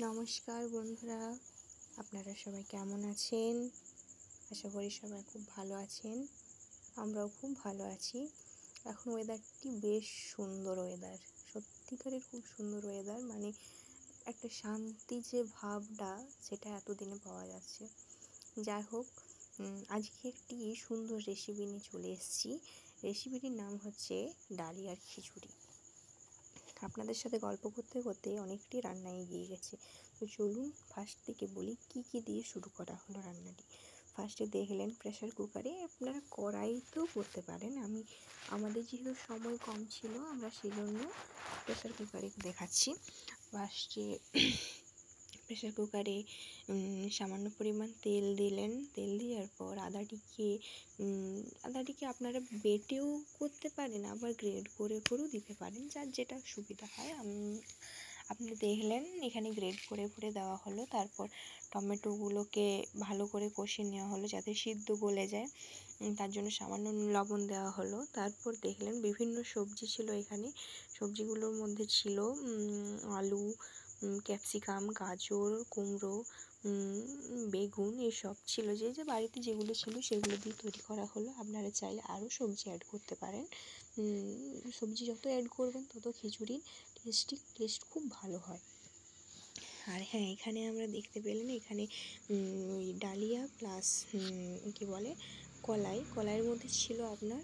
নমস্কার বন্ধুরা, আপনারা সবাই কেমন আছেন? আশা করি সবাই খুব ভালো আছেন। আমরাও খুব ভালো আছি। এখন ওয়েদারটি বেশ সুন্দর ওয়েদার, সত্যিকারের খুব সুন্দর ওয়েদার। মানে একটা শান্তি যে ভাবটা, সেটা এতদিনে পাওয়া যাচ্ছে। যাই হোক, আজকে একটি সুন্দর রেসিপি নিয়ে চলে এসেছি। রেসিপিটির নাম হচ্ছে ডালিয়ার খিচুড়ি। আপনাদের সাথে গল্প করতে করতে অনেকটি রান্না এগিয়ে গেছে। তো চলুন ফার্স্ট থেকে বলি কী কী দিয়ে শুরু করা হলো রান্নাটি। ফার্স্টে দেখলেন প্রেশার কুকারে, আপনারা কড়াইতেও করতে পারেন। আমাদের যেহেতু সময় কম ছিল, আমরা সেই জন্য প্রেশার কুকারে দেখাচ্ছি। ফার্স্টে প্রেশার কুকারে সামান্য পরিমাণ তেল দিলেন। তেল দেওয়ার পর আদাটিকে আপনারা বেটেও করতে পারেন, আবার গ্রেড করেও দিতে পারেন, যার যেটা সুবিধা হয়। আপনি দেখলেন এখানে গ্রেড করে দেওয়া হলো। তারপর টমেটোগুলোকে ভালো করে কষে নেওয়া হলো যাতে সিদ্ধ গলে যায়, তার জন্য সামান্য লবণ দেওয়া হলো। তারপর দেখলেন বিভিন্ন সবজি ছিল এখানে। সবজিগুলোর মধ্যে ছিল আলু, ক্যাপসিকাম, গাজর, কুমড়ো, বেগুন, এসব ছিল। যে বাড়িতে যেগুলো ছিল সেগুলো দিয়ে তৈরি করা হলো। আপনারা চাইলে আরও সবজি অ্যাড করতে পারেন। সবজি যত অ্যাড করবেন তত খিচুড়ির টেস্ট খুব ভালো হয়। আর হ্যাঁ, এখানে আমরা দেখতে পেলেন এখানে ওই ডালিয়া প্লাস কলাইয়ের মধ্যে ছিল আপনার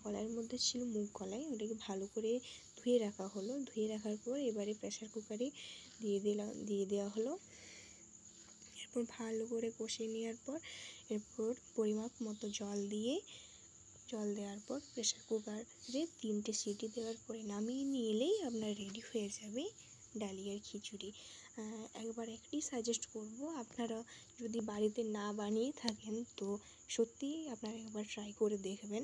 কলাইয়ের মধ্যে ছিল মুগ কলাই। ওটাকে ভালো করে ধুয়ে রাখা হলো। ধুয়ে রাখার পর এবারে প্রেশার কুকারে দিয়ে দেওয়া হলো। এরপর ভালো করে কষে নেওয়ার পর এরপর পরিমাপ মতো জল দেওয়ার পর প্রেশার কুকারে 3টে সিটি দেওয়ার পরে নামিয়ে নিলেই আপনার রেডি হয়ে যাবে ডালিয়ার খিচুড়ি। একবার একটি সাজেস্ট করব, আপনারা যদি বাড়িতে না বানিয়ে থাকেন তো সত্যিই আপনারা একবার ট্রাই করে দেখবেন।